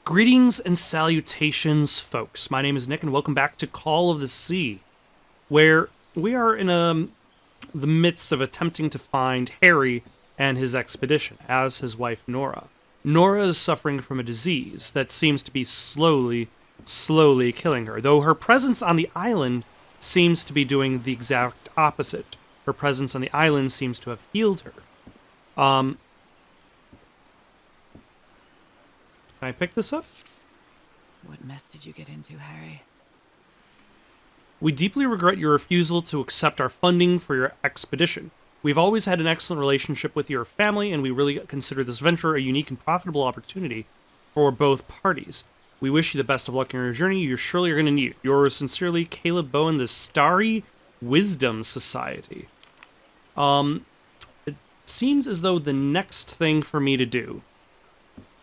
Greetings and salutations, folks. My name is Nick, and welcome back to Call of the Sea, where we are in the midst of attempting to find Harry and his expedition, as his wife Nora. Nora is suffering from a disease that seems to be slowly killing her, though her presence on the island seems to be doing the exact opposite. Her presence on the island seems to have healed her. Can I pick this up? What mess did you get into, Harry? We deeply regret your refusal to accept our funding for your expedition. We've always had an excellent relationship with your family, and we really consider this venture a unique and profitable opportunity for both parties. We wish you the best of luck in your journey. You surely are going to need it. Yours sincerely, Caleb Bowen, the Starry Wisdom Society. It seems as though the next thing for me to do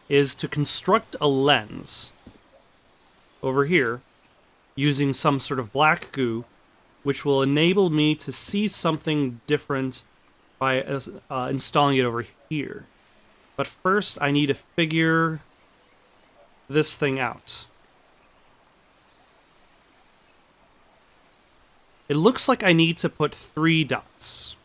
is to construct a lens over here using some sort of black goo, which will enable me to see something different by installing it over here. But first, I need to figure this thing out. It looks like I need to put 3 dots.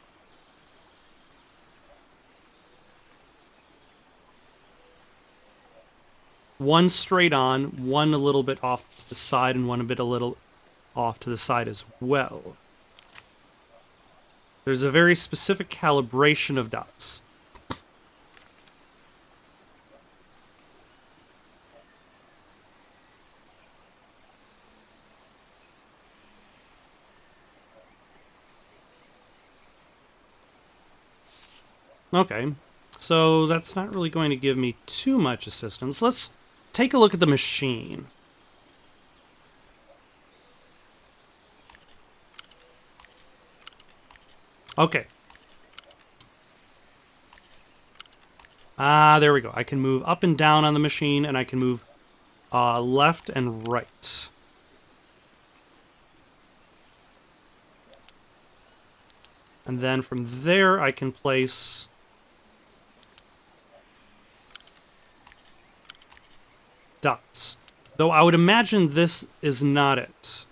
One straight on, one a little bit off to the side, and one a little off to the side as well. There's a very specific calibration of dots. Okay, so that's not really going to give me too much assistance. Let's take a look at the machine. Okay. There we go. I can move up and down on the machine, and I can move left and right. And then from there, I can place dots. Though I would imagine this is not it.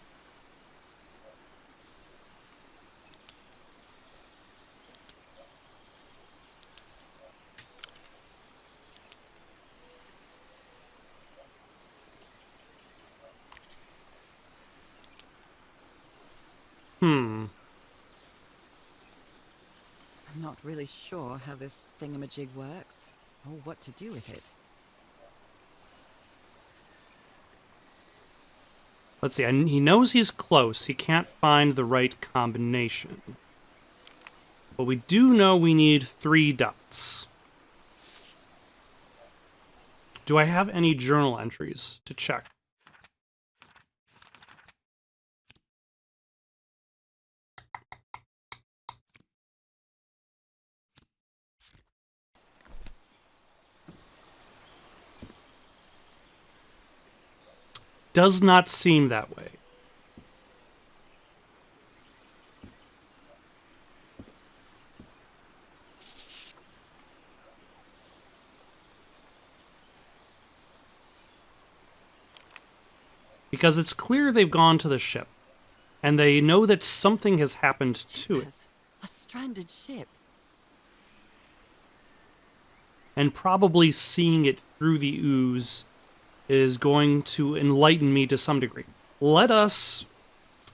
I'm not really sure how this thingamajig works, or what to do with it. Let's see, he knows he's close. He can't find the right combination. But we do know we need 3 dots. Do I have any journal entries to check? Does not seem that way. Because it's clear they've gone to the ship, and they know that something has happened to it. A stranded ship. And probably seeing it through the ooze is going to enlighten me to some degree. Let us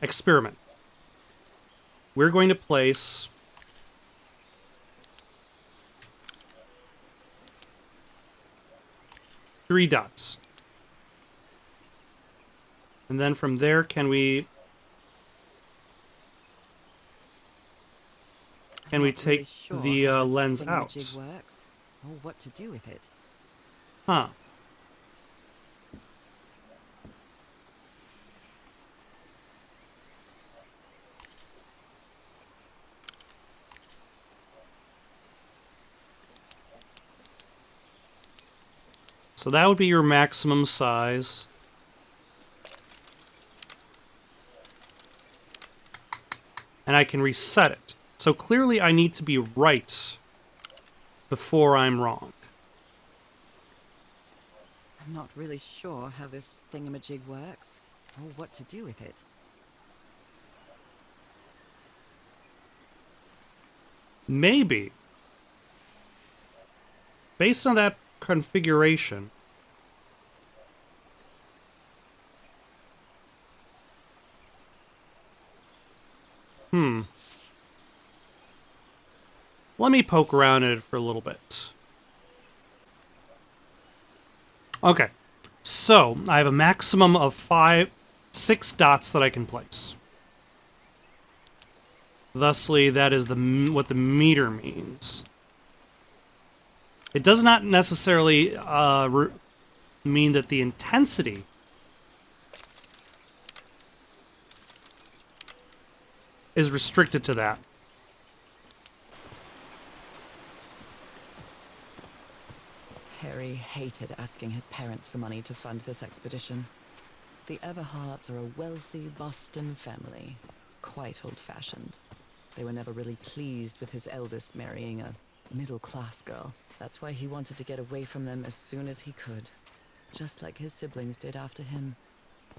experiment. We're going to place three dots. And then from there, can we take the lens out? Works, or what to do with it. Huh. So that would be your maximum size. And I can reset it. So clearly I need to be right before I'm wrong. I'm not really sure how this thingamajig works, or what to do with it. Maybe. Based on that configuration. Let me poke around in it for a little bit. Okay. So, I have a maximum of 6 dots that I can place. Thusly, that is what the meter means. It does not necessarily mean that the intensity is restricted to that. Harry hated asking his parents for money to fund this expedition. The Everharts are a wealthy Boston family, quite old-fashioned. They were never really pleased with his eldest marrying a middle-class girl. That's why he wanted to get away from them as soon as he could, just like his siblings did after him.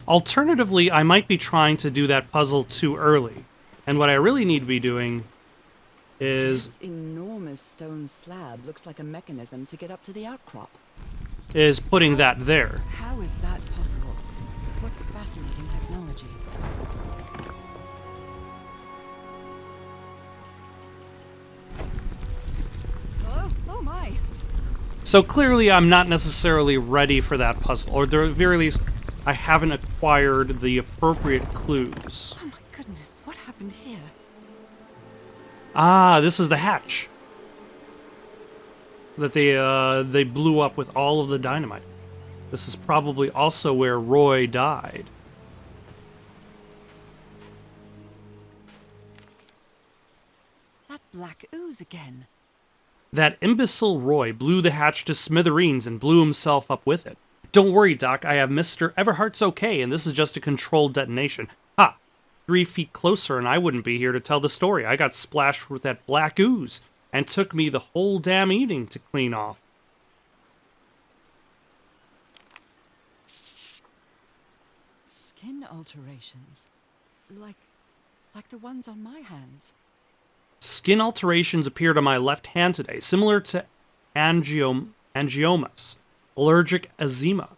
Alternatively, I might be trying to do that puzzle too early. And what I really need to be doing is... This enormous stone slab looks like a mechanism to get up to the outcrop. is putting that there. How is that possible? What fascinating technology. Oh my! So clearly I'm not necessarily ready for that puzzle, or at the very least, I haven't acquired the appropriate clues. Oh my goodness, what happened here? Ah, this is the hatch that they blew up with all of the dynamite. This is probably also where Roy died. That black ooze again. That imbecile Roy blew the hatch to smithereens and blew himself up with it. Don't worry, Doc, I have Mr. Everhart's okay, and this is just a controlled detonation. Ha! 3 feet closer and I wouldn't be here to tell the story. I got splashed with that black ooze, and took me the whole damn evening to clean off. Skin alterations. Like the ones on my hands. Skin alterations appeared on my left hand today, similar to angiomas, allergic eczema,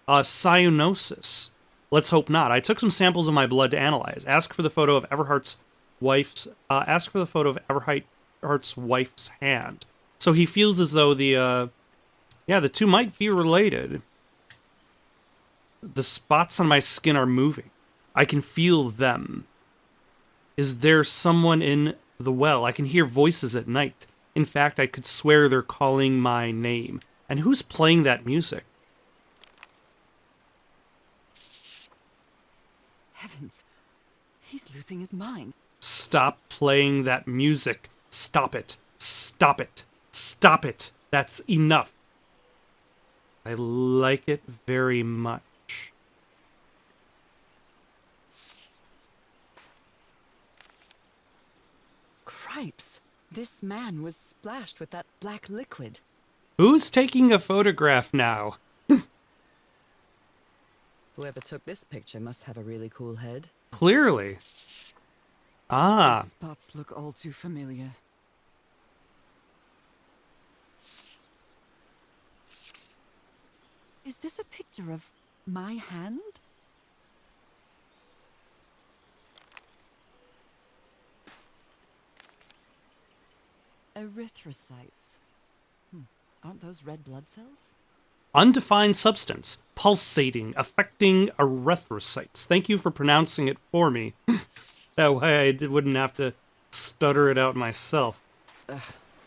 cyanosis. Let's hope not. I took some samples of my blood to analyze. Ask for the photo of Everhart's wife's hand. So he feels as though the two might be related. The spots on my skin are moving. I can feel them. Is there someone in the well? I can hear voices at night. In fact, I could swear they're calling my name. And who's playing that music? Heavens, he's losing his mind. Stop playing that music. Stop it. Stop it. Stop it. That's enough. I like it very much. Cripes, this man was splashed with that black liquid. Who's taking a photograph now? Whoever took this picture must have a really cool head. Clearly. Ah. Those spots look all too familiar. Is this a picture of my hand? Erythrocytes. Aren't those red blood cells? Undefined substance. Pulsating. Affecting erythrocytes. Thank you for pronouncing it for me. That way I wouldn't have to stutter it out myself. Ugh,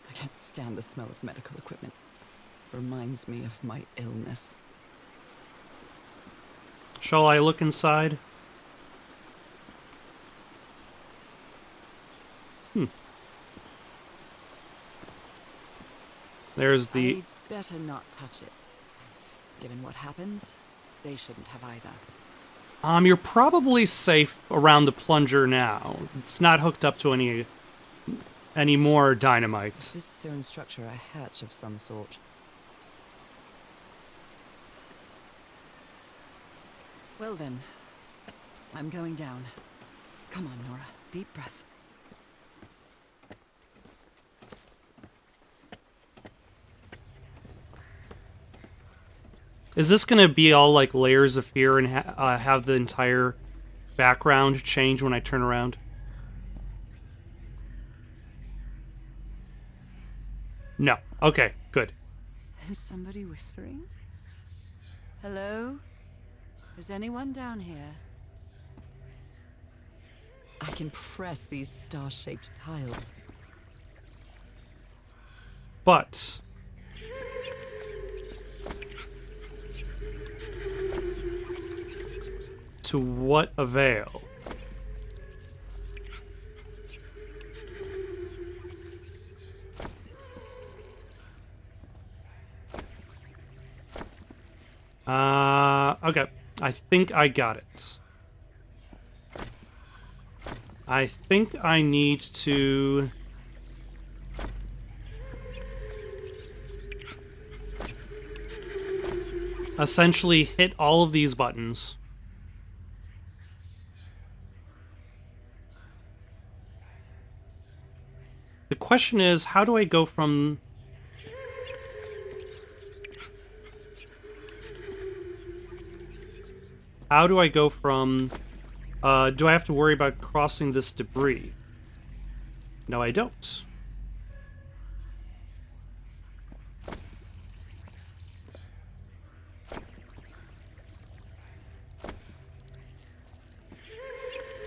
I can't stand the smell of medical equipment. Reminds me of my illness. Shall I look inside? There's the... I'd better not touch it. And given what happened, they shouldn't have either. You're probably safe around the plunger now. It's not hooked up to any more dynamite. Is this stone structure a hatch of some sort? Well then, I'm going down. Come on, Nora. Deep breath. Is this going to be all like layers of fear and have the entire background change when I turn around? No. Okay, good. Is somebody whispering? Hello? Is anyone down here? I can press these star-shaped tiles. But to what avail? Okay. I think I got it. I think I need to... essentially hit all of these buttons. The question is, how do I go from... How do I go from... do I have to worry about crossing this debris? No, I don't.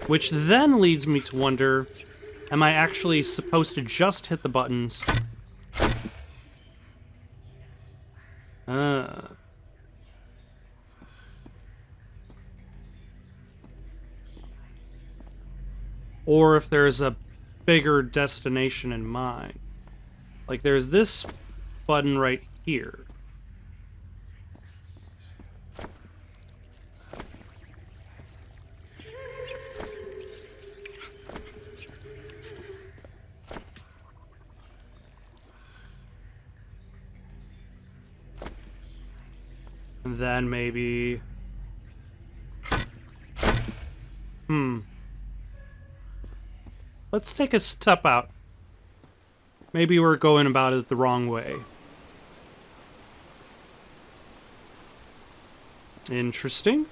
Which then leads me to wonder, am I actually supposed to just hit the buttons? Or if there's a bigger destination in mind. Like, there's this button right here. And then maybe... Let's take a step out. Maybe we're going about it the wrong way. Interesting.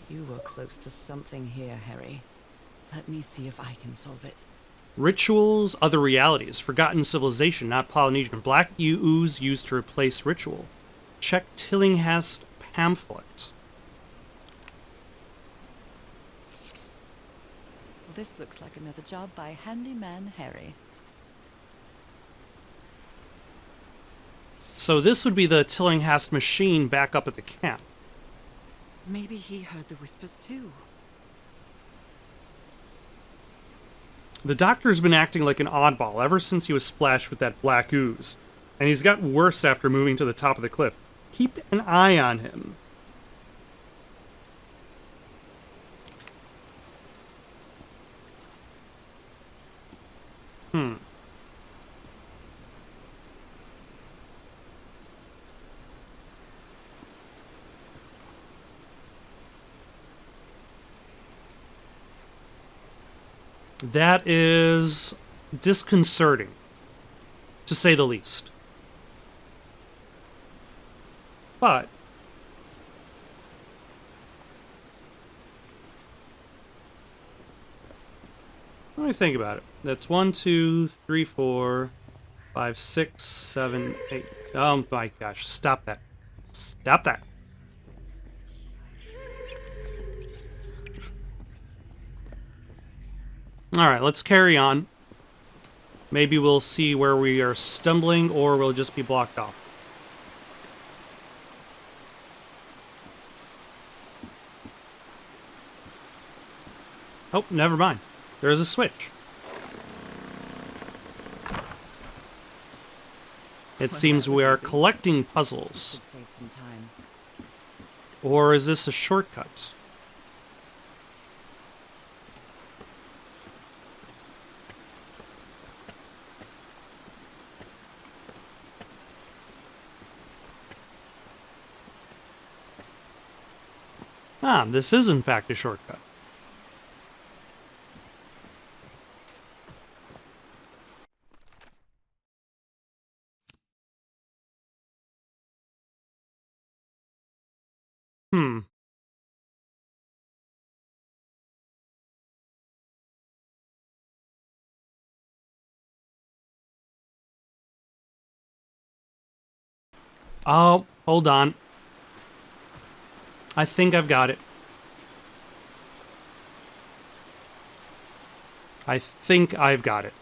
You were close to something here, Harry. Let me see if I can solve it. Rituals, other realities, forgotten civilization, not Polynesian. Black ooze used to replace ritual. Check Tillinghast pamphlet. Well, this looks like another job by Handyman Harry. So this would be the Tillinghast machine back up at the camp. Maybe he heard the whispers too. The doctor's been acting like an oddball ever since he was splashed with that black ooze, and he's gotten worse after moving to the top of the cliff. Keep an eye on him. That is disconcerting, to say the least. But let me think about it. That's 1, 2, 3, 4, 5, 6, 7, 8. Oh my gosh, stop that. Stop that. Alright, let's carry on. Maybe we'll see where we are stumbling, or we'll just be blocked off. Oh, never mind. There's a switch. It seems we are collecting puzzles. Should save some time. Or is this a shortcut? Ah, this is in fact a shortcut. Hmm. Oh, hold on. I think I've got it. I think I've got it.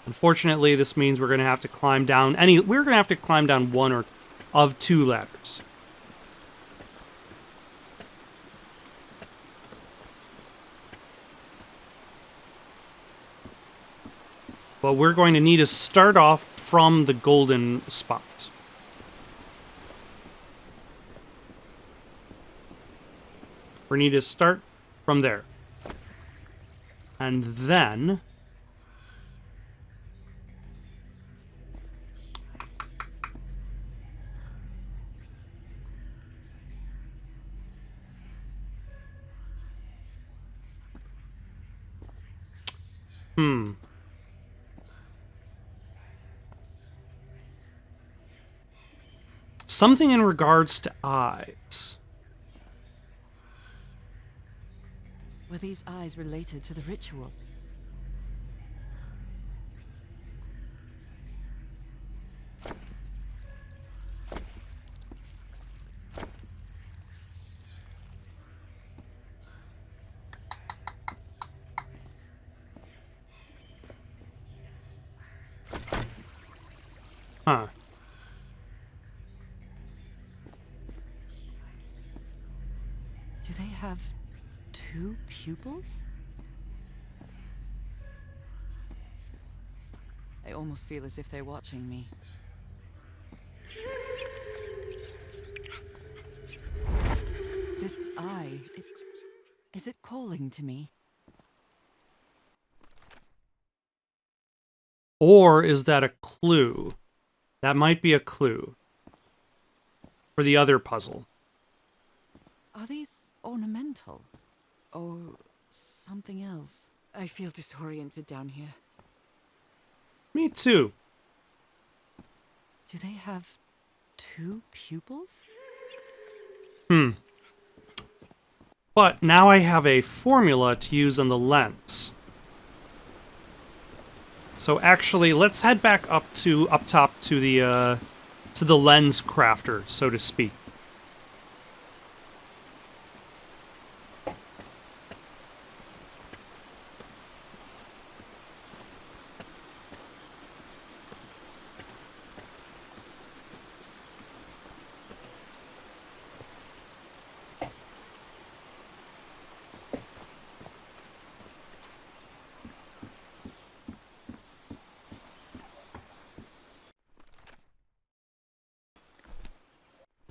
Unfortunately, this means we're going to have to climb down we're going to have to climb down one or of two ladders. But we're going to need to start off from the golden spot. We need to start from there. And then... Something in regards to eyes. Were these eyes related to the ritual? Huh. Do they have two pupils? I almost feel as if they're watching me. This eye, is it calling to me? Or is that a clue? That might be a clue for the other puzzle. Are these ornamental? Or something else? I feel disoriented down here. Me too. Do they have two pupils? But now I have a formula to use on the lens. So actually, let's head back up top to the lens crafter, so to speak.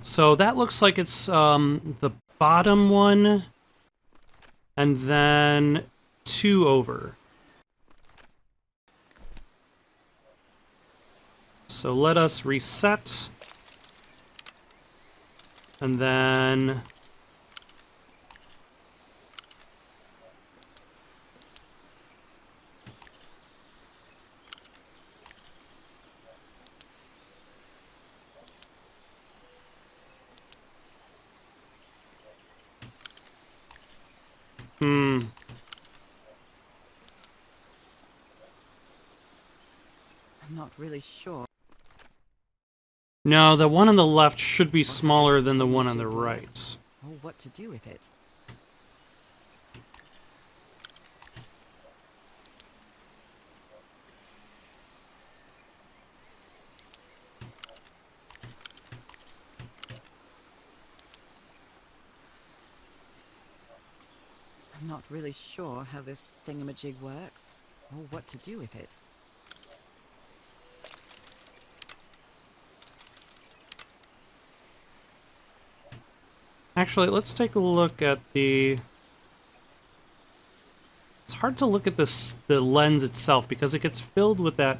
So that looks like it's the bottom one, and then two over. So let us reset, and then... I'm not really sure. No, the one on the left should be What smaller this than the one on the thingamajig right. works, or what to do with it. I'm not really sure how this thingamajig works, or what to do with it. Actually, let's take a look at the... It's hard to look at the lens itself because it gets filled with that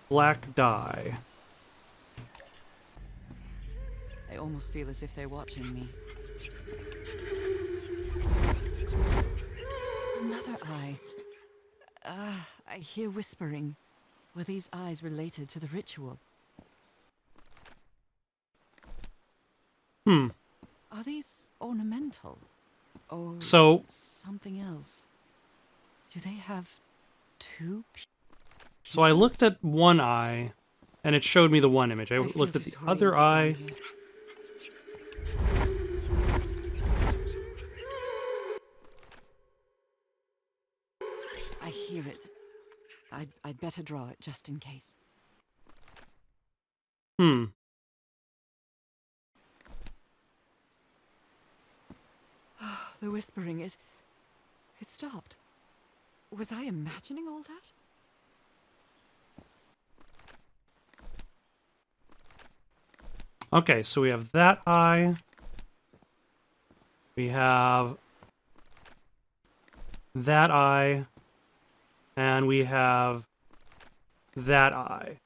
black dye. I I almost feel as if they're watching me. Another eye. I hear whispering. Were these eyes related to the ritual? Are these ornamental? Or So, something else? Do they have two so I looked pupils? at one eye, and it showed me the one image. I I feel looked at the disoriented other down eye. here. I hear it. I'd better draw it just in case. The whispering, it stopped. Was I imagining all that? Okay, so we have that eye. We have that eye. And we have that eye.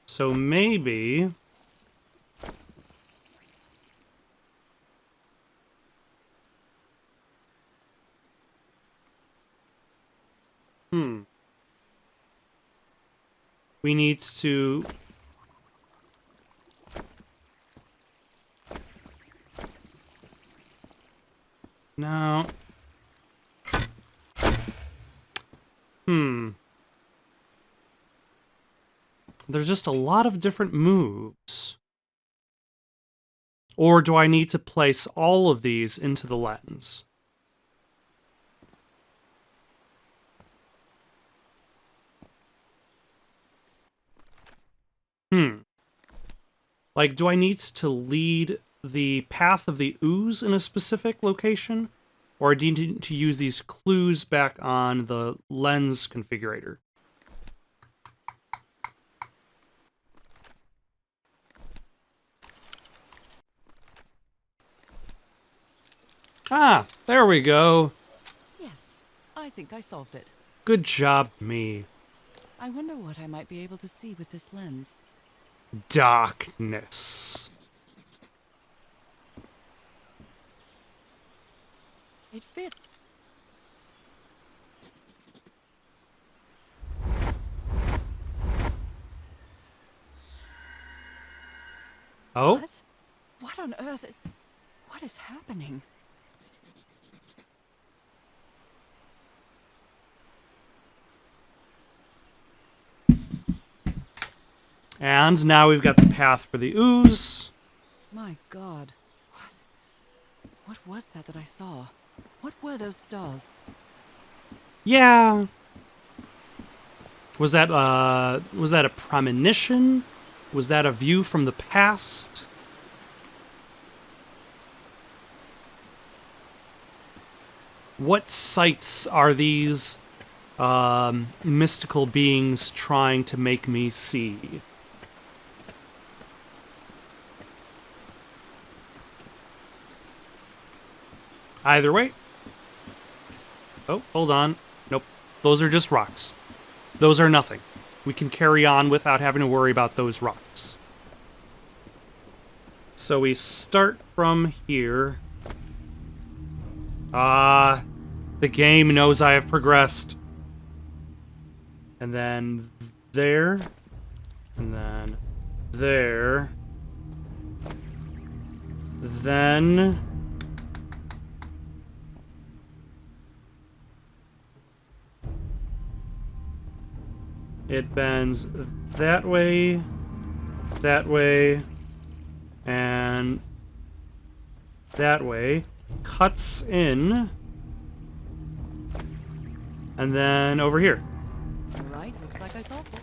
So maybe... We need to... No. There's just a lot of different moves. Or do I need to place all of these into the lens? Like, do I need to lead the path of the ooze in a specific location? Or do you need to use these clues back on the lens configurator? Ah, there we go. Yes, I think I solved it. Good job, me. I wonder what I might be able to see with this lens. Darkness. It fits. Oh? What? What on earth? What is happening? And now we've got the path for the ooze. My God. What was that I saw? What were those stars? Yeah. Was that a premonition? Was that a view from the past? What sights are these mystical beings trying to make me see? Either way. Oh, hold on. Nope. Those are just rocks. Those are nothing. We can carry on without having to worry about those rocks. So we start from here. The game knows I have progressed. And then there. And then there. Then... it bends that way, and that way, cuts in, and then over here. All right, looks like I solved it.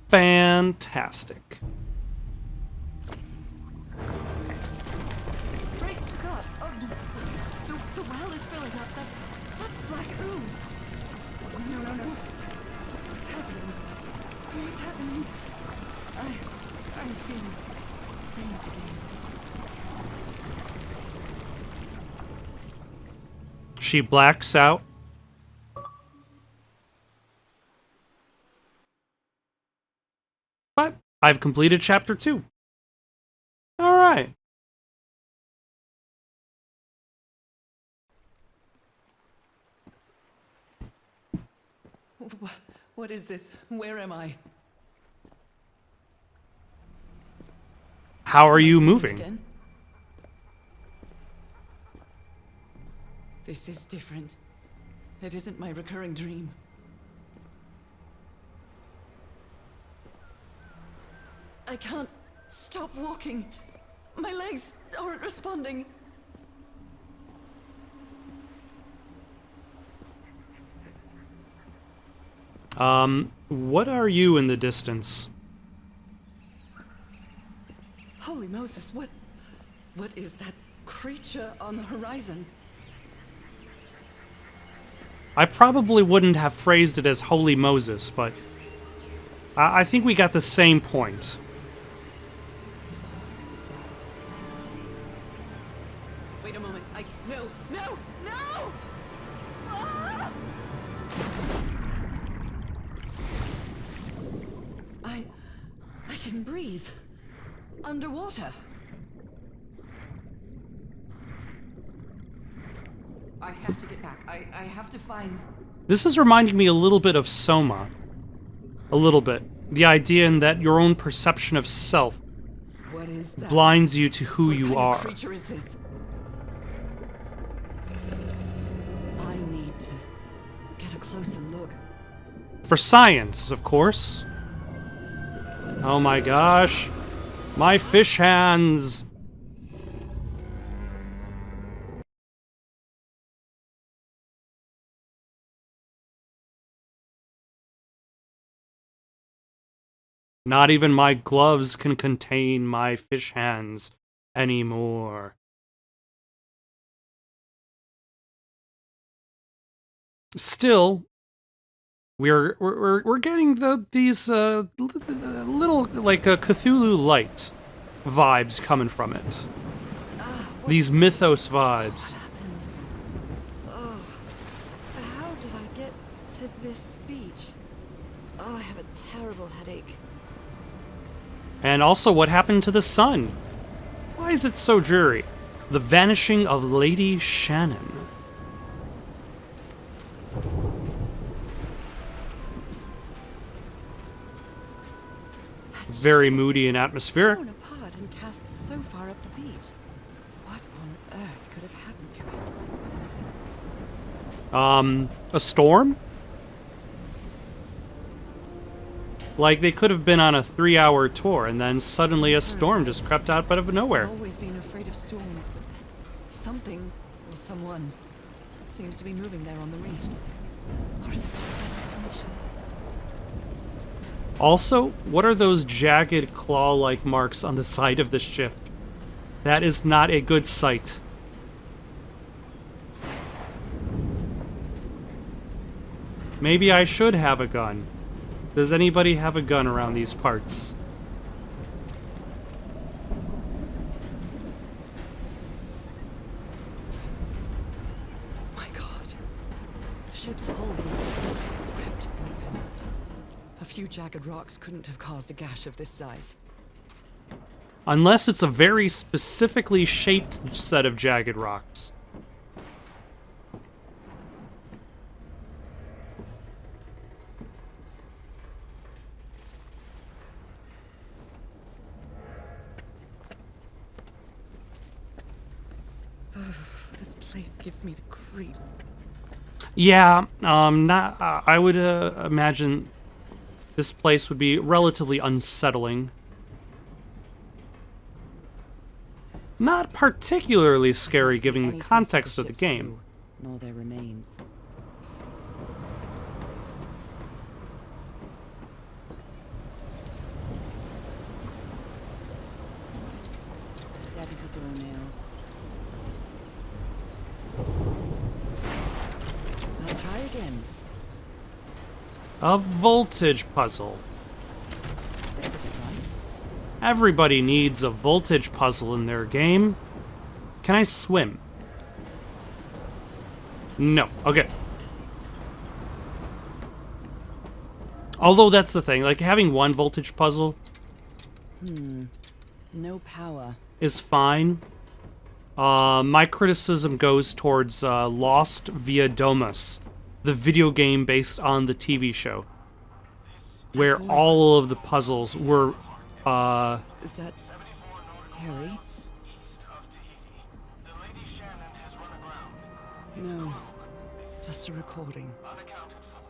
Fantastic. Great Scott! Oh no! The well is filling up. That's black ooze. No. What's happening? What's happening? I'm feeling faint again. She blacks out. I've completed chapter 2. Alright. What is this? Where am I? How are Am I you dreaming moving? again? This is different. It isn't my recurring dream. I can't stop walking. My legs aren't responding. What are you in the distance? Holy Moses, what is that creature on the horizon? I probably wouldn't have phrased it as Holy Moses, but I think we got the same point. Wait a moment. No! Ah! I can breathe. Underwater. I have to get back. I have to find... This is reminding me a little bit of Soma. A little bit. The idea in that your own perception of self What is that? blinds you to who What you kind are. of creature is this? I need to get a closer look. For science, of course. Oh my gosh. My fish hands! Not even my gloves can contain my fish hands anymore. Still, we're getting these little like Cthulhu Light vibes coming from it. These mythos vibes. What happened? Oh, how did I get to this beach? Oh, I have a terrible headache. And also, what happened to the sun? Why is it so dreary? The vanishing of Lady Shannon. Very moody and atmospheric. Torn apart and cast so far up the beach. What on earth could have happened to it? A storm? Like they could have been on a 3-hour tour and then suddenly a storm just crept out of nowhere. I've always been afraid of storms, but something or someone seems to be moving there on the reefs. Or is it just my imagination? Also, what are those jagged claw-like marks on the side of the ship? That is not a good sight. Maybe I should have a gun. Does anybody have a gun around these parts? My God. The ship's hull was ripped open. A few jagged rocks couldn't have caused a gash of this size. Unless it's a very specifically shaped set of jagged rocks. This place gives me the creeps. Yeah, not. I would imagine this place would be relatively unsettling. Not particularly scary, given the context of the game. Nor their remains. That is a doornail. I'll try again. A voltage puzzle. This isn't right. Everybody needs a voltage puzzle in their game. Can I swim? No. Okay. Although that's the thing, like having one voltage puzzle No power. is fine. My criticism goes towards Lost Via Domus, the video game based on the TV show, where voice. all of the puzzles were, Is that Harry? No, just a recording. Unaccounted for.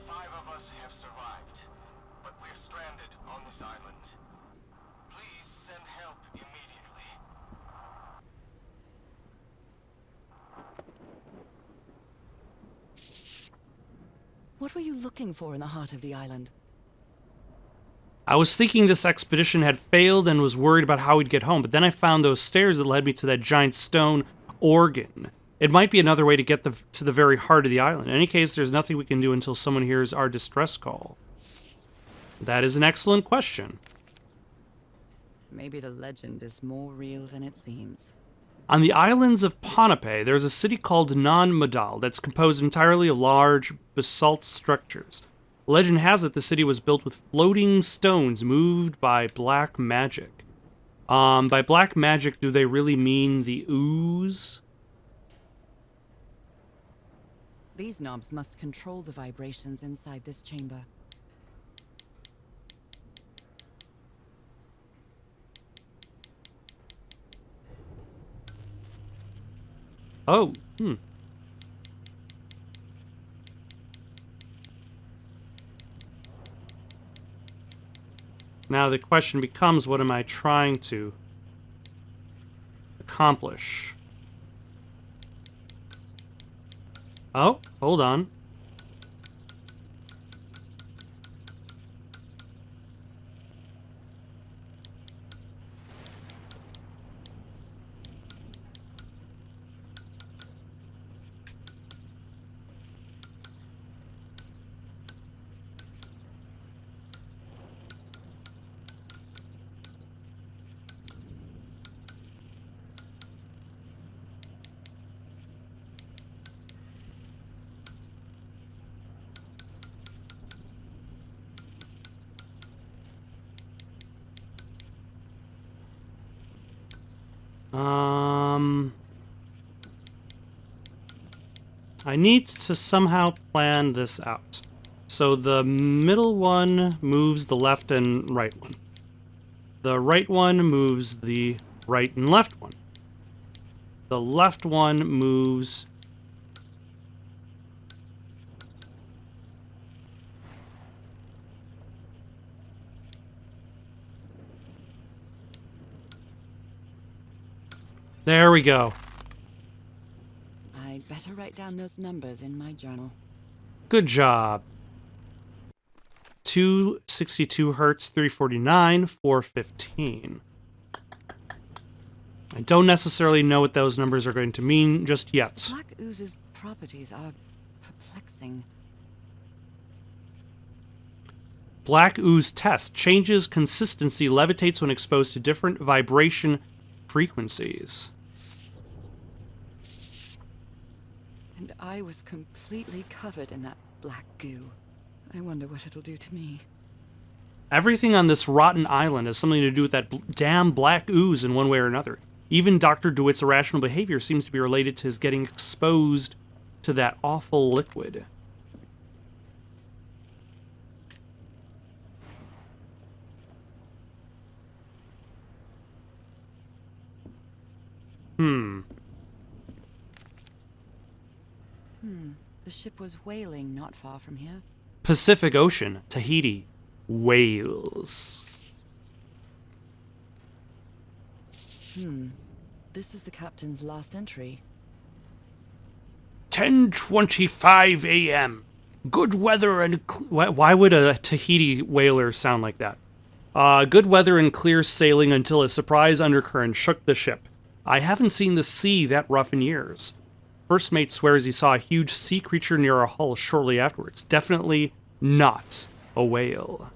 5 of us have survived, but we're stranded on this island. Please send help immediately. What were you looking for in the heart of the island? I was thinking this expedition had failed and was worried about how we'd get home, but then I found those stairs that led me to that giant stone organ. It might be another way to get to the very heart of the island. In any case, there's nothing we can do until someone hears our distress call. That is an excellent question. Maybe the legend is more real than it seems. On the islands of Ponape, there's a city called Non-Modal that's composed entirely of large basalt structures. Legend has it the city was built with floating stones moved by black magic. By black magic, do they really mean the ooze? These knobs must control the vibrations inside this chamber. Oh, Now the question becomes, what am I trying to accomplish? Oh, hold on. I need to somehow plan this out. So the middle one moves the left and right one. The right one moves the right and left one. The left one moves... There we go. I'd better write down those numbers in my journal. Good job. 262 hertz, 349, 415. I don't necessarily know what those numbers are going to mean just yet. Black ooze's properties are perplexing. Black ooze test. Changes consistency, levitates when exposed to different vibration frequencies. And I was completely covered in that black goo. I wonder what it'll do to me. Everything on this rotten island has something to do with that damn black ooze in one way or another. Even Dr. DeWitt's irrational behavior seems to be related to his getting exposed to that awful liquid. The ship was whaling not far from here. Pacific Ocean, Tahiti, Wales. This is the captain's last entry. 10:25 a.m. Good weather and... Why would a Tahiti whaler sound like that? Good weather and clear sailing until a surprise undercurrent shook the ship. I haven't seen the sea that rough in years. First mate swears he saw a huge sea creature near our hull shortly afterwards. Definitely not a whale.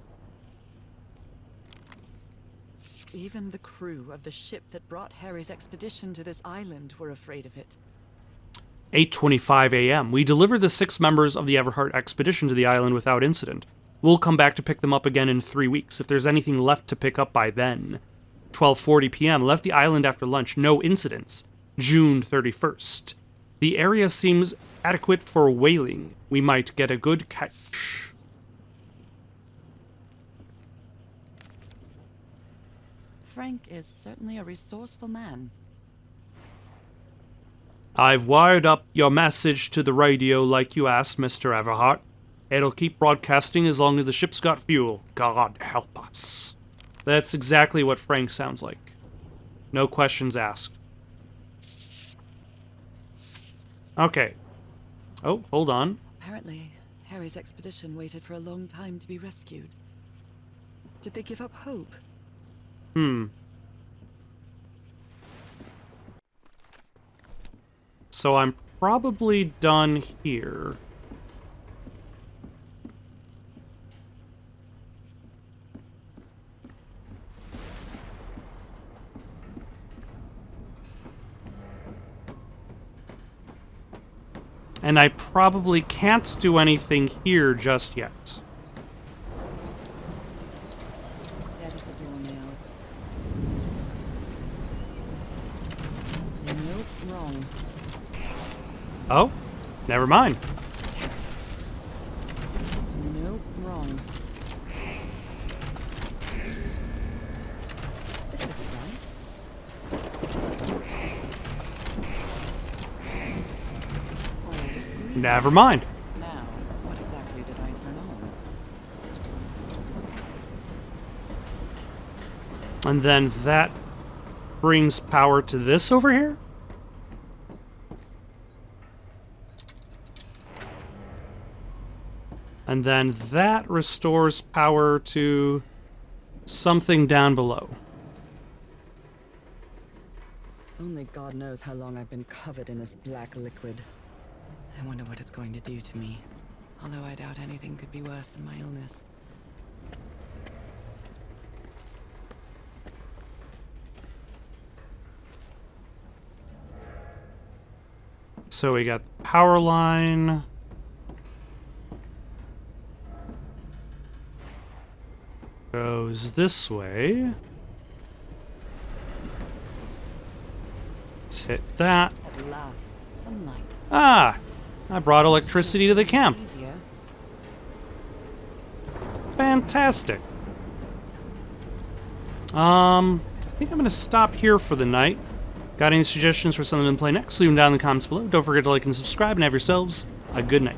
Even the crew of the ship that brought Harry's expedition to this island were afraid of it. 8:25 a.m. We delivered the 6 members of the Everhart expedition to the island without incident. We'll come back to pick them up again in 3 weeks, if there's anything left to pick up by then. 12:40 p.m. Left the island after lunch. No incidents. June 31st. The area seems adequate for whaling. We might get a good catch. Frank is certainly a resourceful man. I've wired up your message to the radio like you asked, Mr. Everhart. It'll keep broadcasting as long as the ship's got fuel. God help us. That's exactly what Frank sounds like. No questions asked. Okay. Oh, hold on. Apparently, Harry's expedition waited for a long time to be rescued. Did they give up hope? So I'm probably done here. And I probably can't do anything here just yet. Dead as a doornail. Nope, wrong. Oh, never mind. Nope, wrong. This isn't right. Never mind. Now, what exactly did I turn on? And then that brings power to this over here? And then that restores power to something down below. Only God knows how long I've been covered in this black liquid. I wonder what it's going to do to me. Although I doubt anything could be worse than my illness. So we got the power line. Goes this way. Let's hit that. At last, some light. Ah! I brought electricity to the camp. Easier. Fantastic. I think I'm gonna stop here for the night. Got any suggestions for something to play next? Leave them down in the comments below. Don't forget to like and subscribe and have yourselves a good night.